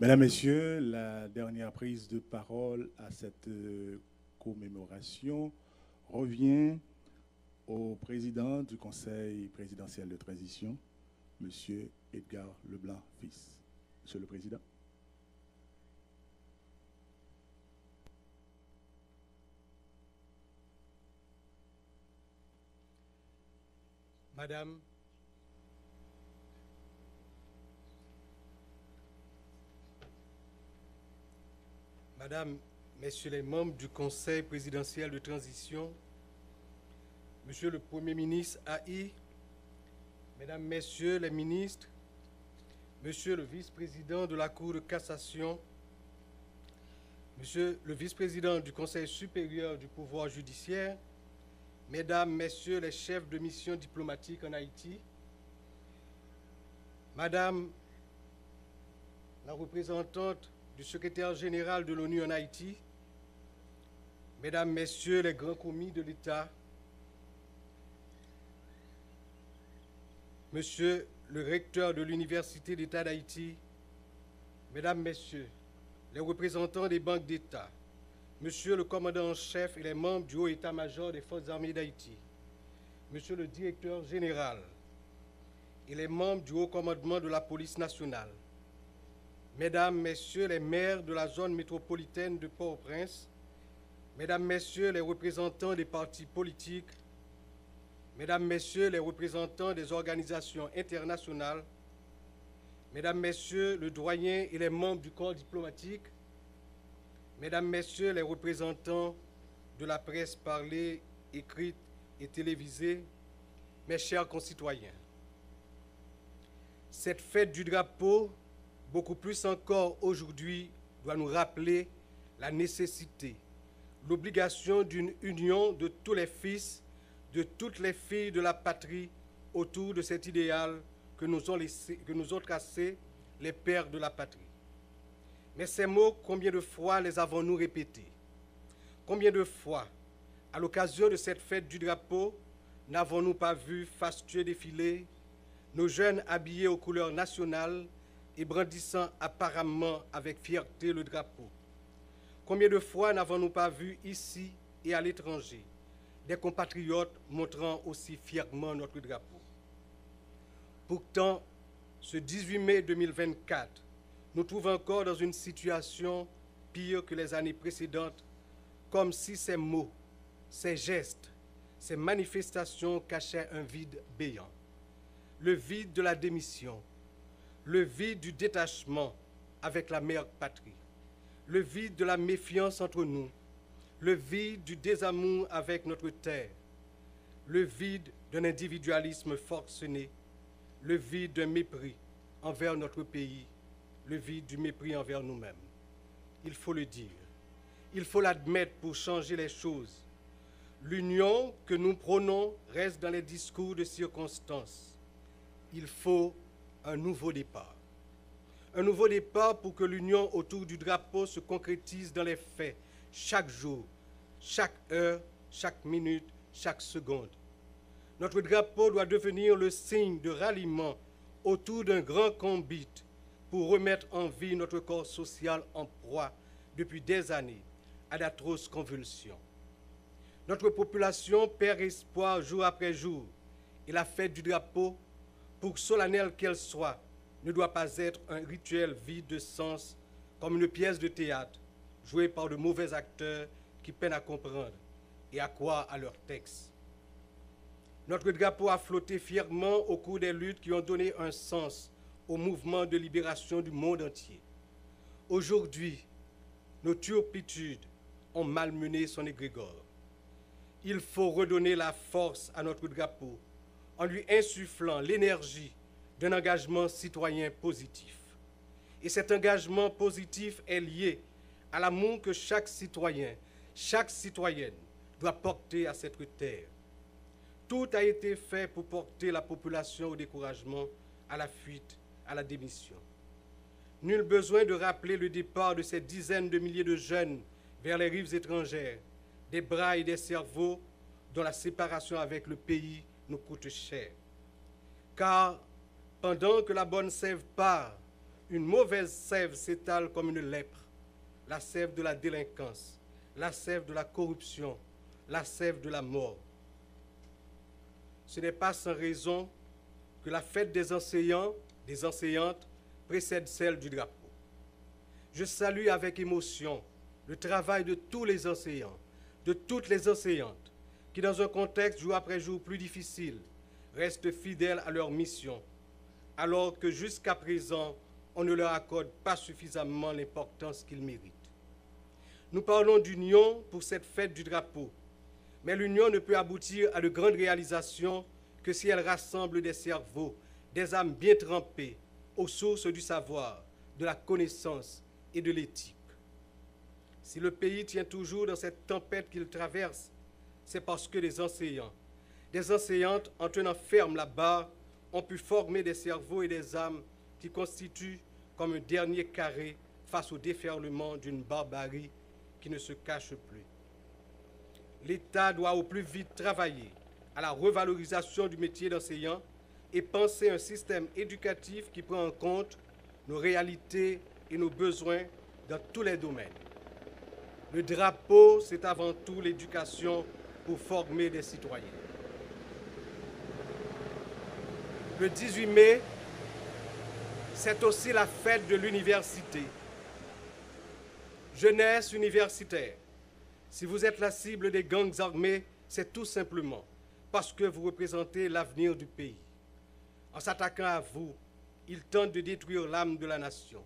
Mesdames, Messieurs, la dernière prise de parole à cette commémoration revient au président du Conseil présidentiel de transition, M. Edgar Leblanc, fils. Monsieur le Président. Madame, Messieurs les membres du Conseil présidentiel de transition, Monsieur le Premier ministre AI, Mesdames, Messieurs les ministres, Monsieur le vice-président de la Cour de cassation, Monsieur le vice-président du Conseil supérieur du pouvoir judiciaire, Mesdames, Messieurs les chefs de mission diplomatique en Haïti, Madame la représentante du secrétaire général de l'ONU en Haïti, Mesdames, Messieurs les grands commis de l'État, Monsieur le recteur de l'Université d'État d'Haïti, Mesdames, Messieurs les représentants des banques d'État, Monsieur le commandant en chef et les membres du haut état-major des forces armées d'Haïti, Monsieur le directeur général et les membres du haut commandement de la police nationale, Mesdames, Messieurs les maires de la zone métropolitaine de Port-au-Prince, Mesdames, Messieurs les représentants des partis politiques, Mesdames, Messieurs les représentants des organisations internationales, Mesdames, Messieurs le doyen et les membres du corps diplomatique, Mesdames, Messieurs les représentants de la presse parlée, écrite et télévisée, mes chers concitoyens, cette fête du drapeau, beaucoup plus encore aujourd'hui, doit nous rappeler la nécessité, l'obligation d'une union de tous les fils, de toutes les filles de la patrie autour de cet idéal que nous ont tracé les pères de la patrie. Mais ces mots, combien de fois les avons-nous répétés? Combien de fois, à l'occasion de cette fête du drapeau, n'avons-nous pas vu fastueux défiler nos jeunes habillés aux couleurs nationales et brandissant apparemment avec fierté le drapeau? Combien de fois n'avons-nous pas vu ici et à l'étranger des compatriotes montrant aussi fièrement notre drapeau? Pourtant, ce 18 mai 2024, nous trouvons encore dans une situation pire que les années précédentes, comme si ces mots, ces gestes, ces manifestations cachaient un vide béant. Le vide de la démission, le vide du détachement avec la mère patrie, le vide de la méfiance entre nous, le vide du désamour avec notre terre, le vide d'un individualisme forcené, le vide d'un mépris envers notre pays, le vide du mépris envers nous-mêmes. Il faut le dire, il faut l'admettre pour changer les choses. L'union que nous prônons reste dans les discours de circonstance. Il faut un nouveau départ. Un nouveau départ pour que l'union autour du drapeau se concrétise dans les faits, chaque jour, chaque heure, chaque minute, chaque seconde. Notre drapeau doit devenir le signe de ralliement autour d'un grand combat pour remettre en vie notre corps social en proie depuis des années à d'atroces convulsions. Notre population perd espoir jour après jour et la fête du drapeau, pour solennelle qu'elle soit, ne doit pas être un rituel vide de sens comme une pièce de théâtre jouée par de mauvais acteurs qui peinent à comprendre et à croire à leur texte. Notre drapeau a flotté fièrement au cours des luttes qui ont donné un sens au mouvement de libération du monde entier. Aujourd'hui, nos turpitudes ont malmené son égrégore. Il faut redonner la force à notre drapeau en lui insufflant l'énergie d'un engagement citoyen positif. Et cet engagement positif est lié à l'amour que chaque citoyen, chaque citoyenne doit porter à cette terre. Tout a été fait pour porter la population au découragement, à la fuite, à la démission. Nul besoin de rappeler le départ de ces dizaines de milliers de jeunes vers les rives étrangères, des bras et des cerveaux dont la séparation avec le pays nous coûte cher. Car pendant que la bonne sève part, une mauvaise sève s'étale comme une lèpre, la sève de la délinquance, la sève de la corruption, la sève de la mort. Ce n'est pas sans raison que la fête des enseignants, des enseignantes, précède celle du drapeau. Je salue avec émotion le travail de tous les enseignants, de toutes les enseignantes, qui dans un contexte jour après jour plus difficile, restent fidèles à leur mission, alors que jusqu'à présent, on ne leur accorde pas suffisamment l'importance qu'ils méritent. Nous parlons d'union pour cette fête du drapeau, mais l'union ne peut aboutir à de grandes réalisations que si elle rassemble des cerveaux, des âmes bien trempées aux sources du savoir, de la connaissance et de l'éthique. Si le pays tient toujours dans cette tempête qu'il traverse, c'est parce que des enseignants, des enseignantes, en tenant ferme la barre, ont pu former des cerveaux et des âmes qui constituent comme un dernier carré face au déferlement d'une barbarie qui ne se cache plus. L'État doit au plus vite travailler à la revalorisation du métier d'enseignant et penser un système éducatif qui prend en compte nos réalités et nos besoins dans tous les domaines. Le drapeau, c'est avant tout l'éducation pour former des citoyens. Le 18 mai, c'est aussi la fête de l'université. Jeunesse universitaire, si vous êtes la cible des gangs armés, c'est tout simplement parce que vous représentez l'avenir du pays. En s'attaquant à vous, ils tentent de détruire l'âme de la nation.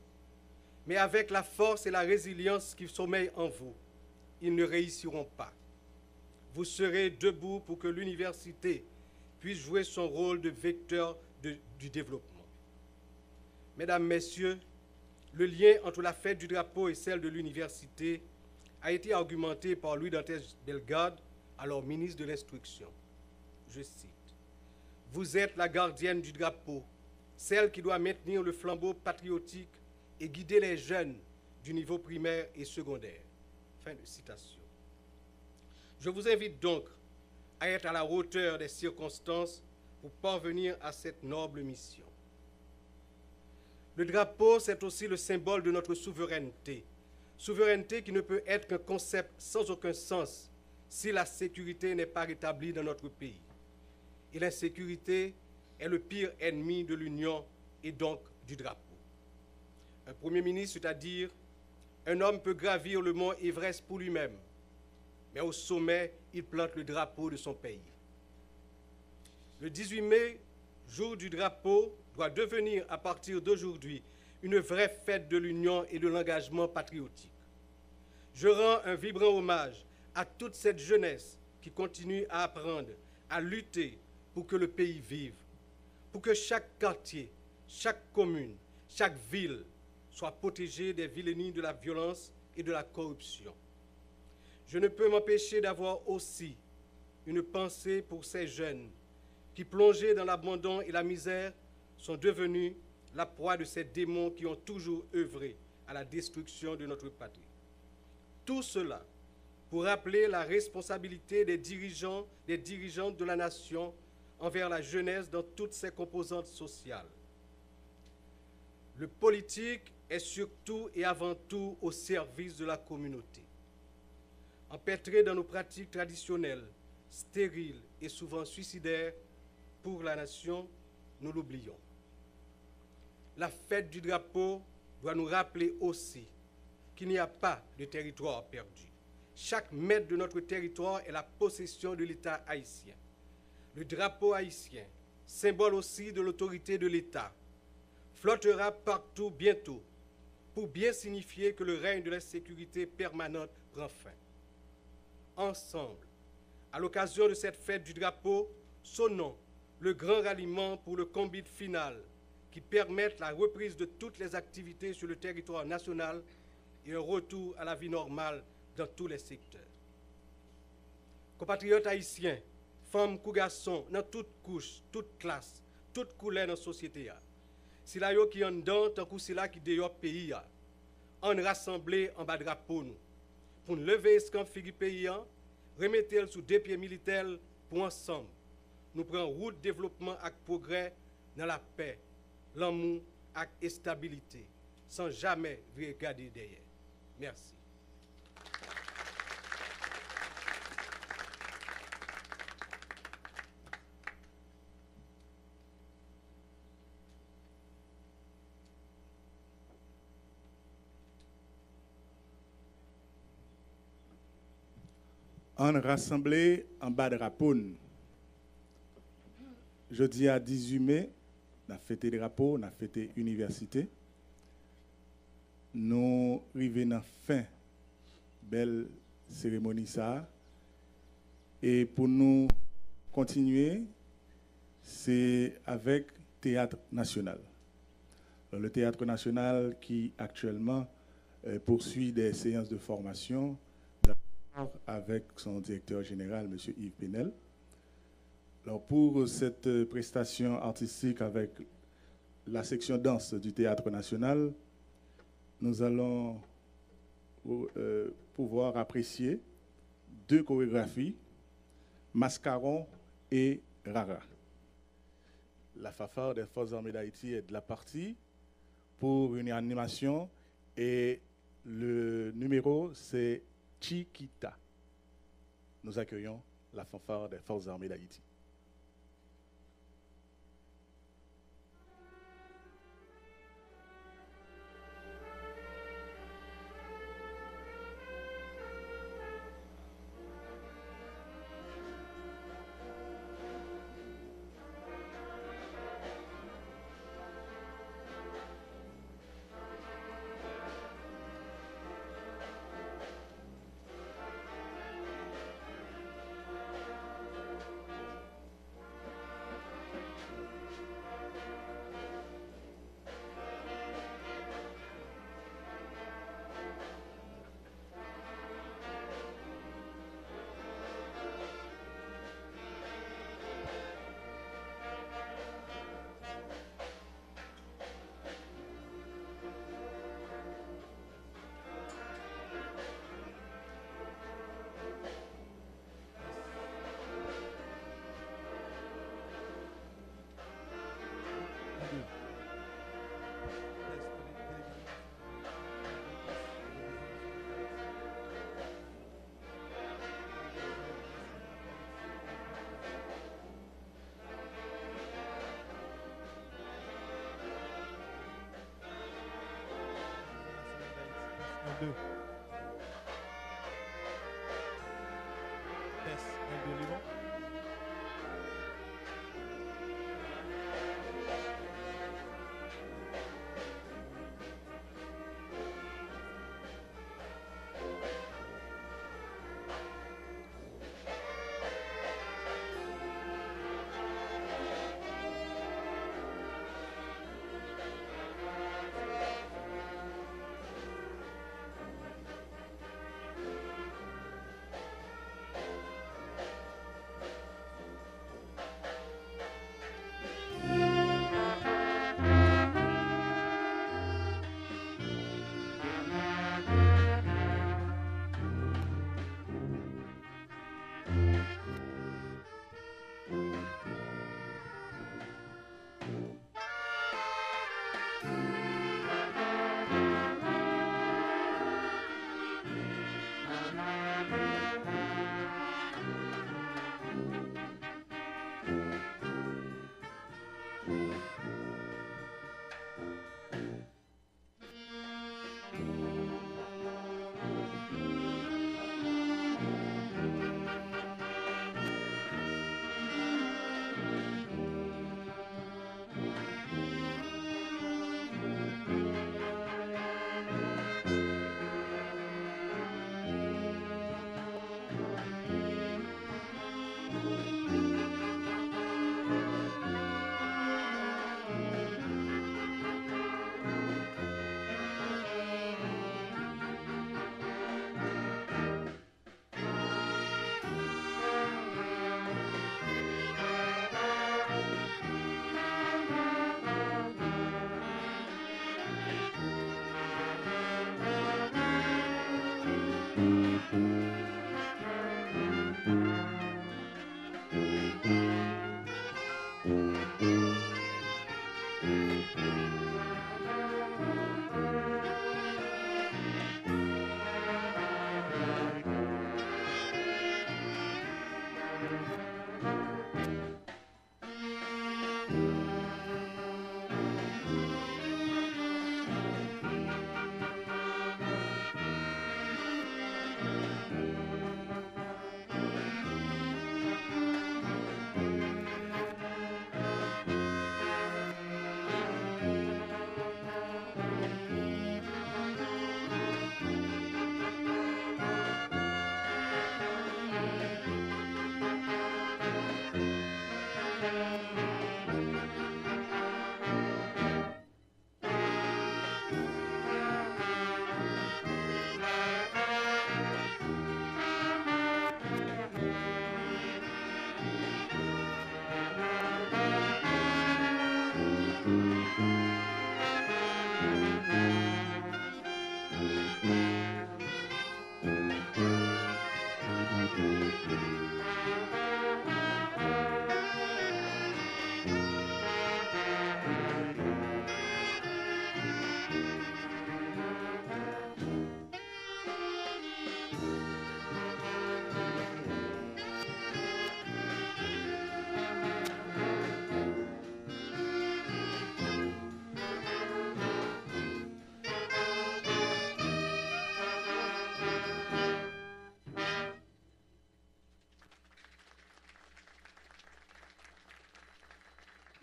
Mais avec la force et la résilience qui sommeillent en vous, ils ne réussiront pas. Vous serez debout pour que l'université puisse jouer son rôle de vecteur du développement. Mesdames, Messieurs, le lien entre la fête du drapeau et celle de l'université a été argumenté par Louis Dantès Bellegarde, alors ministre de l'Instruction. Je cite, « Vous êtes la gardienne du drapeau, celle qui doit maintenir le flambeau patriotique et guider les jeunes du niveau primaire et secondaire. » Fin de citation. Je vous invite donc à être à la hauteur des circonstances pour parvenir à cette noble mission. Le drapeau, c'est aussi le symbole de notre souveraineté. Souveraineté qui ne peut être qu'un concept sans aucun sens si la sécurité n'est pas rétablie dans notre pays. Et l'insécurité est le pire ennemi de l'Union et donc du drapeau. Un Premier ministre, c'est-à-dire un homme peut gravir le mont Everest pour lui-même, mais au sommet, il plante le drapeau de son pays. Le 18 mai, jour du drapeau, doit devenir à partir d'aujourd'hui une vraie fête de l'union et de l'engagement patriotique. Je rends un vibrant hommage à toute cette jeunesse qui continue à apprendre, à lutter pour que le pays vive, pour que chaque quartier, chaque commune, chaque ville soit protégée des vilainies de la violence et de la corruption. Je ne peux m'empêcher d'avoir aussi une pensée pour ces jeunes qui, plongés dans l'abandon et la misère, sont devenus la proie de ces démons qui ont toujours œuvré à la destruction de notre patrie. Tout cela pour rappeler la responsabilité des dirigeants, des dirigeantes de la nation envers la jeunesse dans toutes ses composantes sociales. Le politique est surtout et avant tout au service de la communauté. Empêtré dans nos pratiques traditionnelles, stériles et souvent suicidaires pour la nation, nous l'oublions. La fête du drapeau doit nous rappeler aussi qu'il n'y a pas de territoire perdu. Chaque mètre de notre territoire est la possession de l'État haïtien. Le drapeau haïtien, symbole aussi de l'autorité de l'État, flottera partout bientôt pour bien signifier que le règne de l'insécurité permanente prend fin. Ensemble, à l'occasion de cette fête du drapeau, sonnons le grand ralliement pour le combat final qui permette la reprise de toutes les activités sur le territoire national et un retour à la vie normale dans tous les secteurs. Compatriotes haïtiens, femmes ou garçons, dans toutes couches, toutes classes, toutes couleurs dans la société, si la yo qui en dedans, tant que c'est là qui dehors pays, on rassemblé en bas drapeau nous, pour lever escamp figi pays, remettre sous deux pieds militaires pour ensemble, nous prenons route développement et progrès dans la paix, l'amour et la stabilité sans jamais regarder derrière. Merci. On rassemblé en bas de Rapone. Jeudi à 18 mai, on a fêté le drapeau, on a fêté l'université. Nous arrivons à la fin belle cérémonie ça. Et pour nous continuer, c'est avec Théâtre National. Alors, le Théâtre National qui actuellement poursuit des séances de formation avec son directeur général, M. Yves Penel. Alors, pour cette prestation artistique avec la section danse du Théâtre National, nous allons pouvoir apprécier 2 chorégraphies, Mascaron et Rara. La fanfare des Forces armées d'Haïti est de la partie pour une animation et le numéro c'est Chiquita. Nous accueillons la fanfare des Forces armées d'Haïti.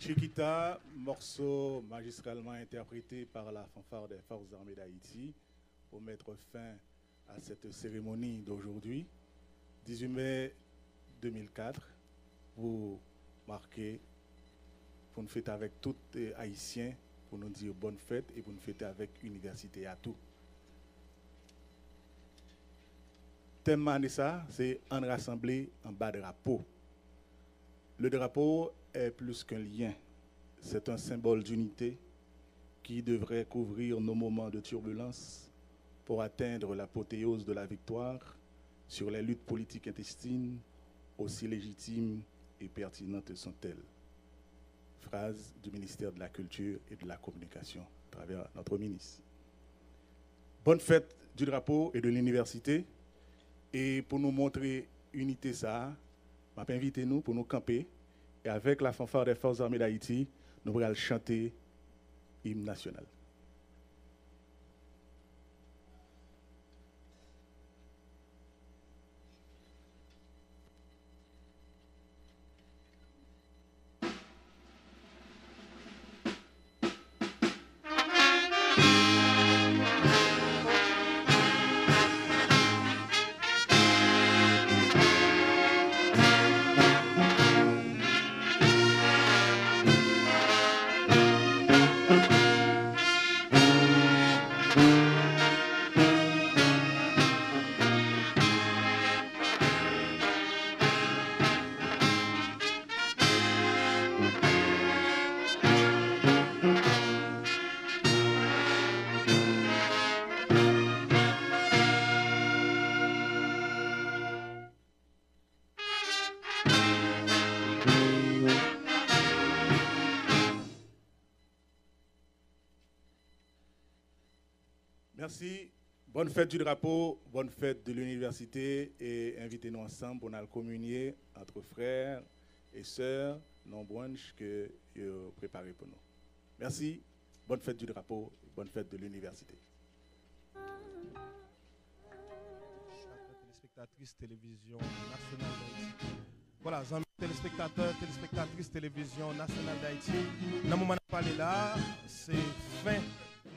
Chiquita, morceau magistralement interprété par la fanfare des Forces armées d'Haïti pour mettre fin à cette cérémonie d'aujourd'hui. 18 mai 2004, pour marquer, pour nous fêter avec tous les Haïtiens, pour nous dire bonne fête et pour nous fêter avec l'université à tout. Thème de ça, c'est en rassembler en bas drapeau. Le drapeau est plus qu'un lien. C'est un symbole d'unité qui devrait couvrir nos moments de turbulence pour atteindre l'apothéose de la victoire sur les luttes politiques intestines, aussi légitimes et pertinentes sont-elles. Phrase du ministère de la Culture et de la Communication à travers notre ministre. Bonne fête du drapeau et de l'université. Et pour nous montrer unité ça, je vais inviter nous pour nous camper. Et avec la fanfare des Forces armées d'Haïti, nous allons chanter l'hymne national. Merci. Bonne fête du drapeau, bonne fête de l'université et invitez-nous ensemble pour nous communier entre frères et sœurs, non brunch que vous préparez pour nous. Merci. Bonne fête du drapeau, bonne fête de l'université. Téléspectatrices télévision nationale d'Haïti. Voilà, amis téléspectateurs, téléspectatrices télévision nationale d'Haïti. Dans le moment où on parle là, c'est fin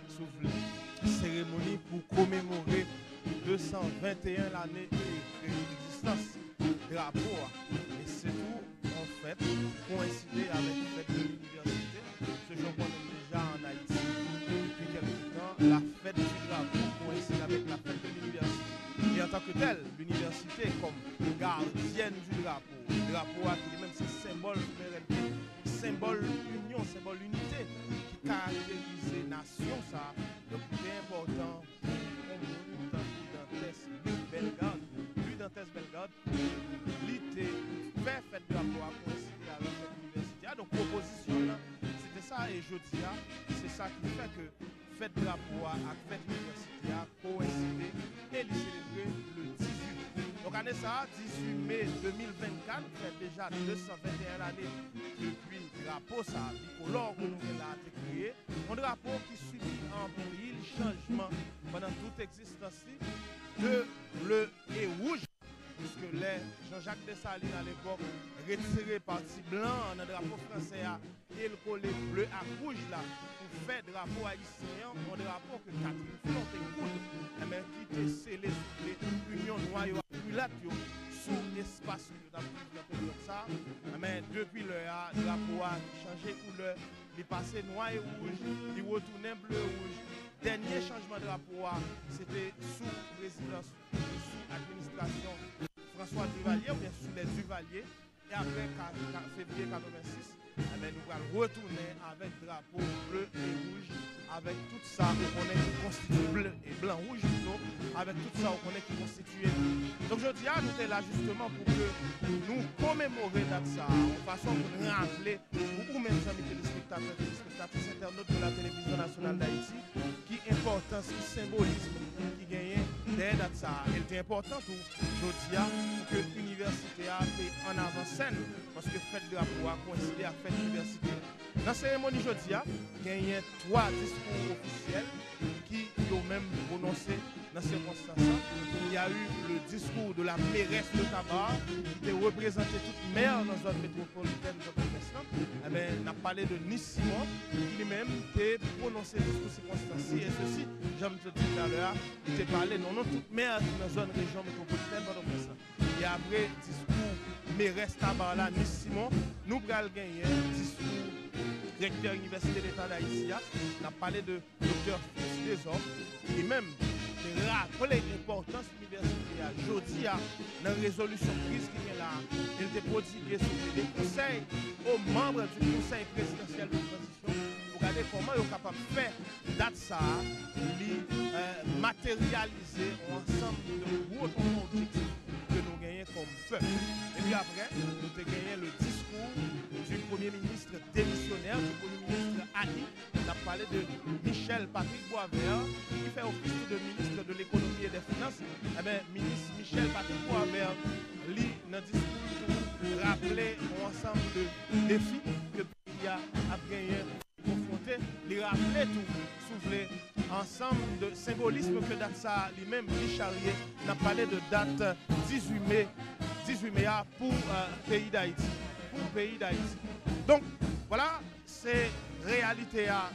souffle. Cérémonie pour commémorer 221 l'année d'existence du drapeau. Et c'est tout en fait coïncider avec la fête de l'université. Ce jour qu'on est déjà en Haïti depuis quelques temps, la fête du drapeau coïncide avec la fête de l'université. Et en tant que telle, l'université comme gardienne du drapeau. Le drapeau a lui-même ce symbole souveraineté, symbole union, symbole unité qui caractérise la nation. Ça. Donc c'est important pour Prudentès Bellegarde, l'idée faire fête de drapeau à coïncider avec l'université. Donc proposition là, c'était ça et je dis c'est ça qui fait que fête de drapeau à fête de l'université a coïncidé et les célébrer le 18. Donc année ça, 18 mai 2024, fait déjà 221 années depuis le drapeau ça bicolore que nous avons créé. Un drapeau qui subit en pile changement pendant toute existence de bleu et rouge. Puisque les Jean-Jacques Dessalines à l'époque retiré parti blanc dans le drapeau français et le collet bleu à rouge là pour faire drapeau haïtien, un drapeau que Catherine Flot écoute, qui était scellé sur l'union noire sous l'espace de ça. Mais depuis le drapeau a changé de couleur, il est passé noir et rouge, il retournait bleu et rouge. Dernier changement de drapeau, c'était sous présidence, sous administration François Duvalier, ou bien sous les Duvaliers. Et après février 86, nous allons retourner avec drapeau bleu et rouge, avec tout ça qu'on est qui constitue bleu et blanc rouge plutôt, avec tout ça qu'on est qui constitue. Donc je dis nous sommes là justement pour que nous commémorer ça, en façon de nous rappeler, ou même amis téléspectateurs, téléspectatrices internautes de la télévision nationale d'Haïti, qui importance, qui symbolisme, qui gagne derrière ça. Il est important pour Jodia pour que l'université a été en avant-scène, parce que fête de drapeau a coïncidé à fête d'université. Dans la cérémonie Jodia, il y a 3 discours officiels qui ont même prononcé dans ces circonstances. Il y a eu le discours de la mairesse de Tabar, qui était représentée toute maire dans la zone métropolitaine de Port-au-Prince. parlé de Nice Simon, qui lui-même a prononcé discours circonstanciés. Et ceci, j'aime te dire tout à l'heure, il t'a parlé, non, toute maire dans la zone région métropolitaine, et après, discours, mais reste à bas là, Nice Simon, nous allons gagner discours directeur de l'Université d'État d'Haïti. On a parlé de Dr. Fils Desormes, qui même rappelé l'importance de l'université. Aujourd'hui, dans la résolution crise qui est là, il était prodigué sur les conseils aux membres du Conseil présidentiel de transition pour regarder comment ils sont capables de faire date ça, matérialiser ensemble de gros objectifs que nous gagnons comme feu. Et puis après, nous avons gagné le discours du Premier ministre démissionnaire, du Premier ministre Ali. On a parlé de Michel Patrick Boisvert, qui fait office de ministre de l'économie et des finances. Eh bien, ministre Michel Patrick Boisvert, lui, dans le discours, rappelait un ensemble de défis que le pays a gagné, confronté. Il rappelait tout, soufflé, ensemble de symbolisme que date ça lui-même, lui charrier. On a parlé de date 18 mai pour le pays d'Haïti. Pour le pays d'Haïti. Donc, voilà, c'est réalité à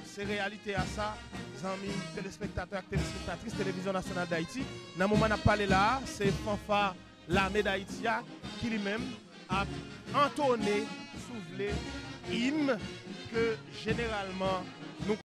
ça, amis téléspectateurs, téléspectatrices, Télévision nationale d'Haïti. Dans le moment où on a parlé là, c'est Fanfare l'armée d'Haïti qui lui-même a entonné, soufflé, hymne que généralement nous